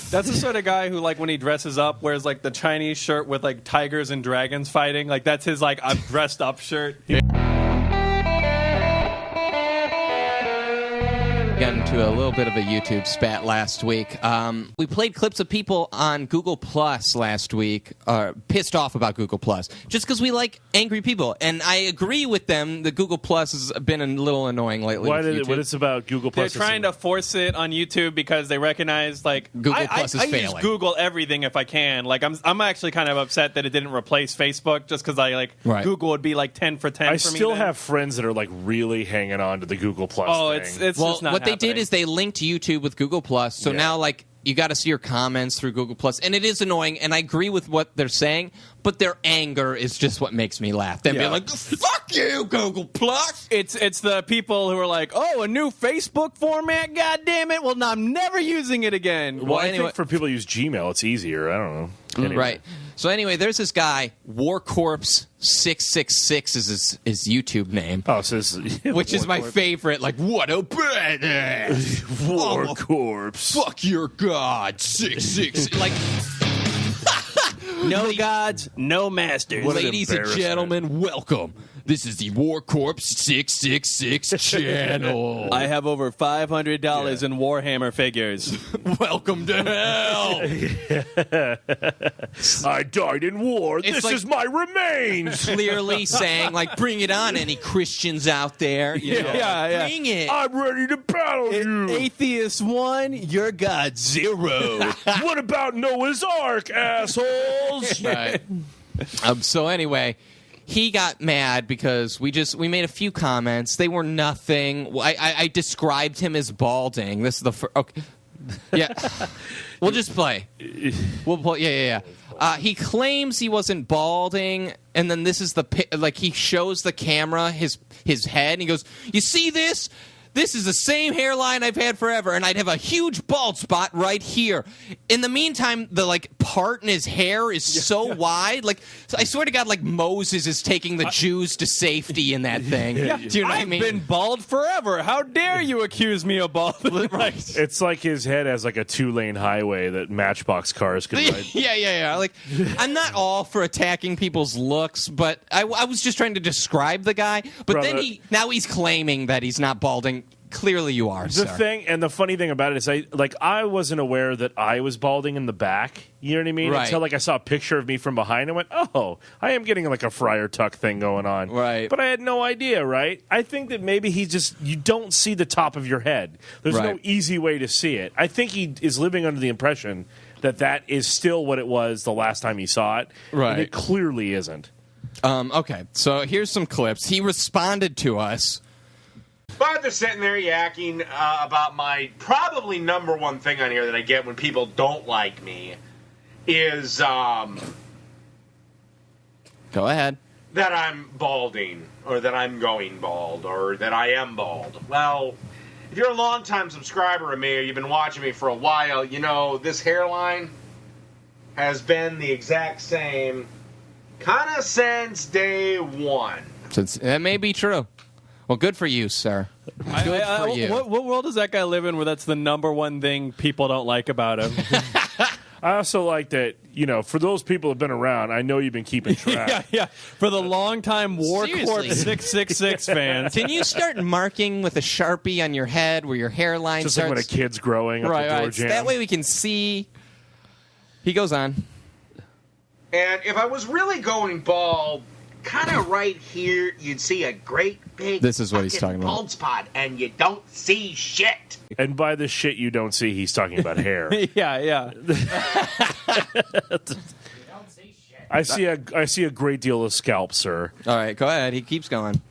That's the sort of guy who, like, when he dresses up, wears, like, the Chinese shirt with, like, tigers and dragons fighting. Like, that's his, like, I'm dressed up shirt. Got into a little bit of a YouTube spat last week. We played clips of people on Google Plus last week, pissed off about Google Plus, just because we like angry people. And I agree with them that Google Plus has been a little annoying lately. What is about Google Plus? They're trying to force it on YouTube because they recognize, like, Google Plus is failing. I use Google everything if I can. Like, I'm actually kind of upset that it didn't replace Facebook just because Google would be like 10 for 10 I for me. still have friends that are like really hanging on to the Google Plus thing. It's just not what they did is they linked YouTube with Google Plus, so now, like, you got to see your comments through Google Plus, and it is annoying, and I agree with what they're saying, but their anger is just what makes me laugh. Them being like, fuck you, Google Plus! It's the people who are like, oh, a new Facebook format, god damn it, well, no, I'm never using it again. Well, I think for people who use Gmail, it's easier. I don't know. Anyway. Right. So anyway, there's this guy, WarCorpse666 is his YouTube name. Oh, so this which is my favorite. Like, what a badass! WarCorpse. Fuck your god, 666. Like, no gods, no masters. Ladies and gentlemen, welcome. This is the WarCorpse666 channel. I have over $500 in Warhammer figures. Welcome to hell. I died in war. It's This like- is my remains. Clearly saying, like, bring it on, any Christians out there. You know, Yeah. Bring it. I'm ready to battle you. Atheist 1, your god 0. What about Noah's Ark, assholes? Right. So anyway, he got mad because we made a few comments. They were nothing. I described him as balding. This is the first. Okay. Yeah. We'll just play. We'll play. Yeah. He claims he wasn't balding, and then this is he shows the camera his head, and he goes, "You see this? This is the same hairline I've had forever, and I'd have a huge bald spot right here." In the meantime, the part in his hair is so wide. Like, I swear to God, like Moses is taking the Jews to safety in that thing. Do you know what I mean? I've been bald forever. How dare you accuse me of bald? Right. It's like his head has like a 2-lane highway that Matchbox cars can ride. Yeah. Like, I'm not all for attacking people's looks, but I was just trying to describe the guy. But Brother, then he's claiming that he's not balding. Clearly you are, The thing, and the funny thing about it is I wasn't aware that I was balding in the back. You know what I mean? Right. Until I saw a picture of me from behind and went, oh, I am getting like a Friar Tuck thing going on. Right. But I had no idea, right? I think that maybe you don't see the top of your head. There's no easy way to see it. I think he is living under the impression that is still what it was the last time he saw it. Right. And it clearly isn't. Okay, so here's some clips. He responded to us. But they're sitting there yakking about my probably number one thing on here that I get when people don't like me is Go ahead. that I'm balding, or that I'm going bald, or that I am bald. Well, if you're a longtime subscriber of me, or you've been watching me for a while, you know this hairline has been the exact same kind of since day one. That may be true. Well, good for you, sir. Good for you. What world does that guy live in where that's the number one thing people don't like about him? I also like that, for those people who have been around, I know you've been keeping track. Yeah. For the long-time WarCorpse666 fans. Can you start marking with a Sharpie on your head where your hairline Just starts? like when a kid's growing up the door jam. That way we can see. He goes on. And if I was really going bald, kind of right here, you'd see a great big This is what he's talking about. bald spot, and you don't see shit. And by the shit you don't see, he's talking about hair. Yeah. I see a great deal of scalp, sir. All right, go ahead. He keeps going.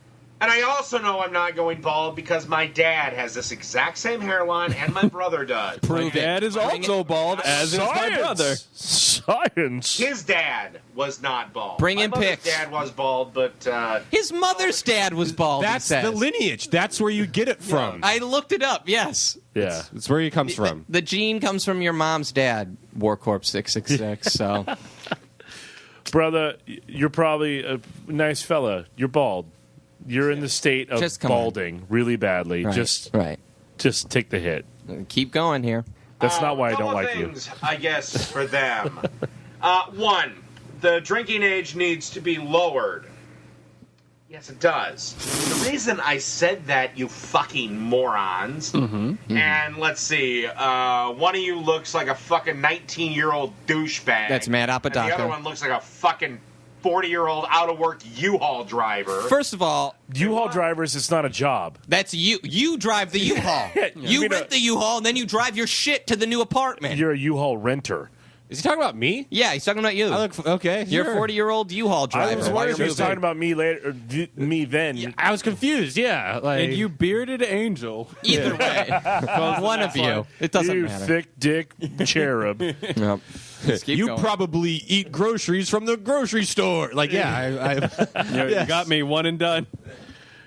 And I also know I'm not going bald because my dad has this exact same hairline, and my brother does. Prove it. Dad is also bald, as is my brother. Science. His dad was not bald. Bring my in mother's pics. dad was bald, but His mother's dad was bald. That's he says. the lineage. That's where you get it from. I looked it up. Yes. Yeah. That's where he comes from. The gene comes from your mom's dad, WarCorpse666. So, Brother, you're probably a nice fella. You're bald. You're in the state of Just come on. balding really badly. right. Just right. take the hit. Keep going here. That's not why I don't couple like you. things, I guess, for them. One, the drinking age needs to be lowered. Yes, it does. The reason I said that, you fucking morons, and let's see, one of you looks like a fucking 19-year-old douchebag. That's Matt And the Apodaca. other one looks like a fucking 40-year-old out-of-work U-Haul driver. First of all, U-Haul drivers, it's not a job. that's you. You drive the U-Haul. You mean rent the U-Haul, and then you drive your shit to the new apartment. You're a U-Haul renter. Is he talking about me? Yeah, he's talking about you. I look okay. You're sure. a 40-year-old U-Haul driver. I was wondering if he was Why are you talking about me later, or me then. I was confused. Yeah, like And you bearded angel. Either way, one of you. It doesn't You matter. thick dick cherub. Yep. Just keep you going. probably eat groceries from the grocery store. Like, yeah, You got me one and done.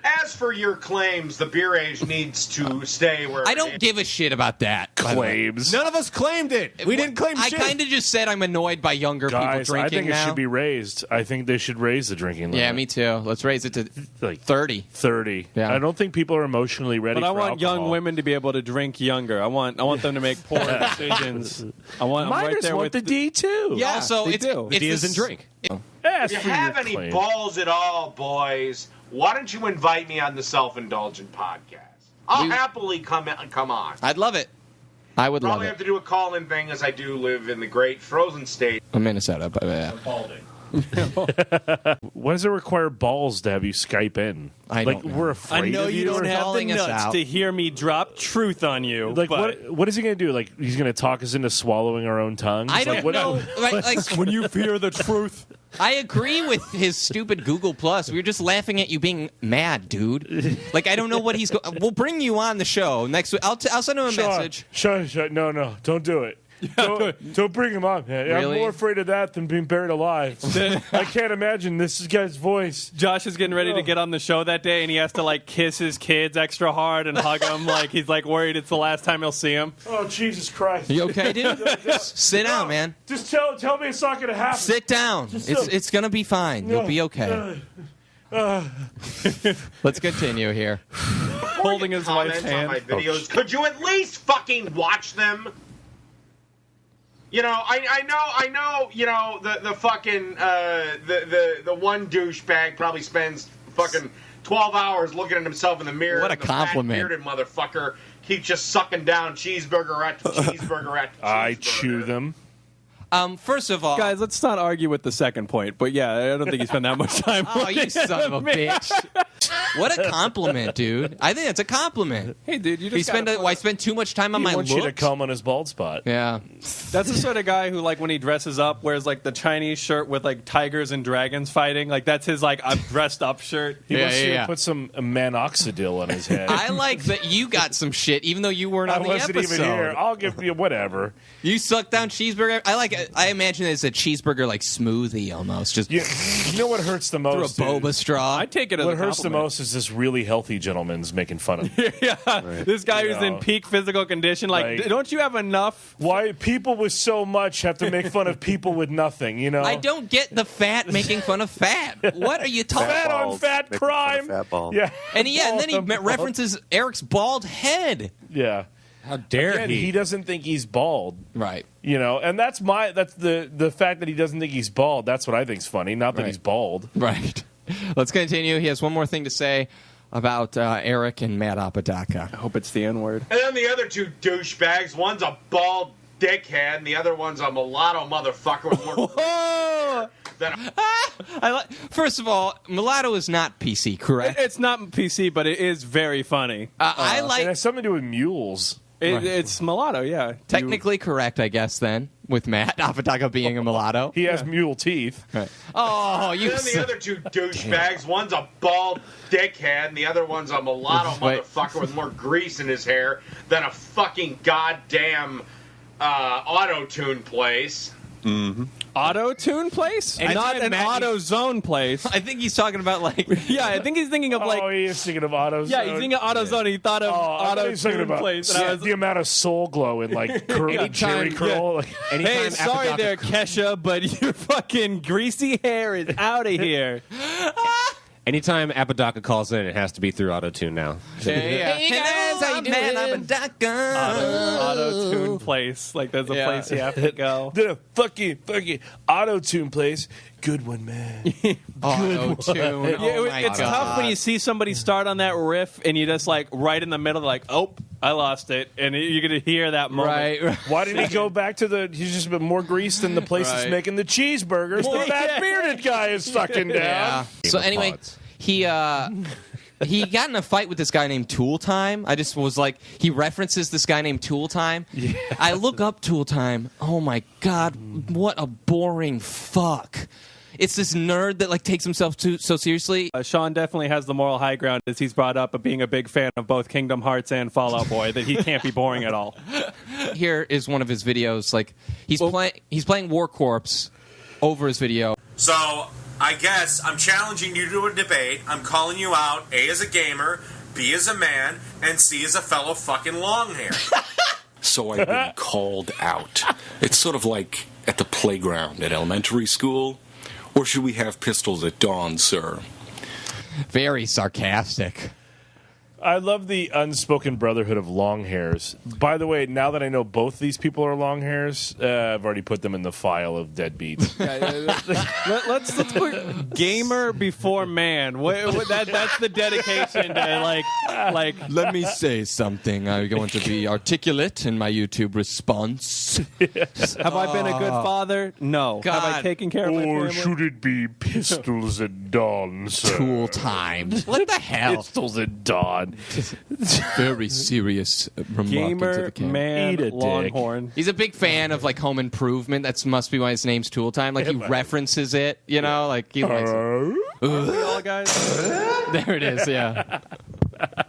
As for your claims, the beer age needs to stay where I it don't is. give a shit about that. by the way. Claims. none of us claimed it. We didn't claim I shit. kind of just said I'm annoyed by younger Guys, people I drinking think it now. should be raised. I think they should raise the drinking limit. Yeah, me too. Let's raise it to Like 30. 30. Yeah. I don't think people are emotionally ready But I for want young alcohol. women to be able to drink younger. I want them to make poor decisions. I'm right Minors there want with the D too. Yeah, also they it's do. it's D this- doesn't drink. As If for you have your any claim. balls at all, boys, why don't you invite me on the Self-Indulgent podcast? I'll happily come on. I'd love it. I would Probably love have it. to do a call-in thing, as I do live in the great frozen state I'm Minnesota, but yeah. of Balding. Why does it require balls to have you Skype in? I like don't know. we're I afraid know of you don't have the calling us nuts out. to hear me drop truth on you. Like but what is he going to do? Like he's going to talk us into swallowing our own tongues? I Like, don't what- know. Like, when you fear the truth, I agree with his stupid Google Plus. We were just laughing at you being mad, dude. Like I don't know what he's going. We'll bring you on the show next week. I'll send him a message. Sean, no, don't do it. Don't bring him on. Man. I'm Really? more afraid of that than being buried alive. I can't imagine this guy's voice. Josh is getting ready to get on the show that day, and he has to like kiss his kids extra hard and hug them. Like he's like worried it's the last time he'll see him. Oh Jesus Christ! You okay, dude? Sit down, man. Just tell me it's not going to happen. Sit down. It's gonna be fine. You'll be okay. Let's continue here. Holding his wife's Comments on my hand. videos. Could you at least fucking watch them? You know, I know. You know, the fucking the one douchebag probably spends fucking 12 hours looking at himself in the mirror. What a and the fat, compliment. bearded motherfucker keeps just sucking down cheeseburger after cheeseburger after cheeseburger. I chew them. First of all, Guys, let's not argue with the second point. But yeah, I don't think you spend that much time. oh, you looking son of a at me. bitch! What a compliment, dude. I think that's a compliment. Hey, dude, you just He spent. gotta I spent too much time on He my wants looks. you to come on his bald spot. Yeah. That's the sort of guy who, like, when he dresses up, wears like the Chinese shirt with like tigers and dragons fighting. Like that's his like I'm dressed up shirt. He wants you to yeah. put some manoxidil on his head. I like that you got some shit, even though you weren't I on the wasn't episode. even here. I'll give you whatever. You sucked down cheeseburger. I like. I imagine it's a cheeseburger like smoothie almost, just You know what hurts the through a most? boba dude? straw. I take it as What a hurts the compliment. most is this really healthy gentleman's making fun of me. This guy who's You in know. peak physical condition. Like, don't you have enough? Why people with so much have to make fun of people with nothing, you know? I don't get the fat making fun of fat. What are you talking Fat about? on fat Making fun of crime. fat bald. Yeah. And then he Bald on bald. references Eric's bald head. Yeah. How dare Again, he? he doesn't think he's bald. Right. You know, and that's the fact that he doesn't think he's bald. That's what I think's funny. Not that Right. he's bald. Right. Let's continue. He has one more thing to say about Eric and Matt Apodaca. I hope it's the N word. And then the other two douchebags, one's a bald dickhead, and the other one's a mulatto motherfucker with more Oh, than First of all, mulatto is not PC, correct? it's not PC, but it is very funny. I It like has something to do with mules. It's mulatto, yeah. technically correct, I guess. Then with Matt Apodaca being a mulatto. He has mule teeth. Oh, you. And then the other two douchebags, one's a bald dickhead, and the other one's a mulatto Wait. motherfucker with more grease in his hair than a fucking goddamn auto-tune place. Auto tune place, Anytime not an Matt- auto zone place. I think he's talking about like. Yeah, I think he's thinking of like. Oh, he is thinking of autos. Yeah, he's thinking of auto zone. He thought of Oh, I thought auto he was thinking tune about place, and I was the amount of soul glow in like Jerry Anytime- curl. Like, Hey, sorry Apodaca- there, Kesha, but your fucking greasy hair is out of here. Anytime Apodaca calls in, it has to be through auto tune now. Hey guys, how you do man, it. I'm a doctor. Auto-tune place. Like, there's a place you have to go. The fucking auto-tune place. Good one, man. Auto-tune. Oh my It's tough when you see somebody start on that riff and you just like right in the middle, like, oh, I lost it, and you're gonna hear that moment. Right. Why didn't he go back to the? He's just been more grease than the place that's Right. making the cheeseburgers. The fat bearded guy is sucking down. Yeah. So anyway, he got in a fight with this guy named Tool Time. I just was like, he references this guy named Tool Time. Yeah. I look up Tool Time. Oh my god, what a boring fuck. It's this nerd that like takes himself so seriously. Sean definitely has the moral high ground as he's brought up of being a big fan of both Kingdom Hearts and Fall Out Boy, that he can't be boring at all. Here is one of his videos. Like he's playing WarCorpse over his video. So, I guess I'm challenging you to a debate. I'm calling you out, A, as a gamer, B, as a man, and C, as a fellow fucking longhair. So I've been called out. It's sort of like at the playground at elementary school. Or should we have pistols at dawn, sir? Very sarcastic. I love the unspoken brotherhood of long hairs. By the way, now that I know both these people are long hairs, I've already put them in the file of deadbeats. Let's put gamer before man. That's the dedication to like. Let me say something. I'm going to be articulate in my YouTube response. Have I been a good father? No. God. Have I taken care of my Or family? should it be pistols at dawn, sir? Tool Time. What the hell? Pistols at dawn. Very serious remark into Gamer the camera. man Eat a dick. Longhorn. He's a big fan of like Home Improvement. That must be why his name's Tool Time. Like he references it, you know, like he likes it. All guys. There it is. Yeah.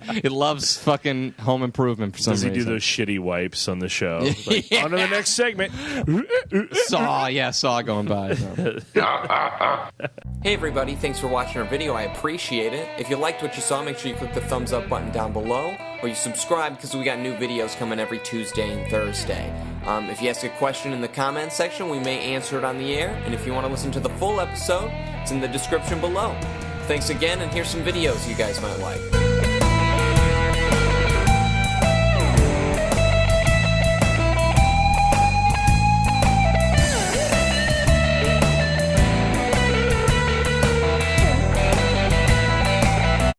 It loves fucking Home Improvement for some Does he reason. do those shitty wipes on the show? Like, Yeah. on to the next segment. Saw going by. Hey everybody, thanks for watching our video. I appreciate it. If you liked what you saw, make sure you click the thumbs up button down below, or you subscribe because we got new videos coming every Tuesday and Thursday. If you ask a question in the comments section, we may answer it on the air, and if you want to listen to the full episode, it's in the description below. Thanks again, and here's some videos you guys might like.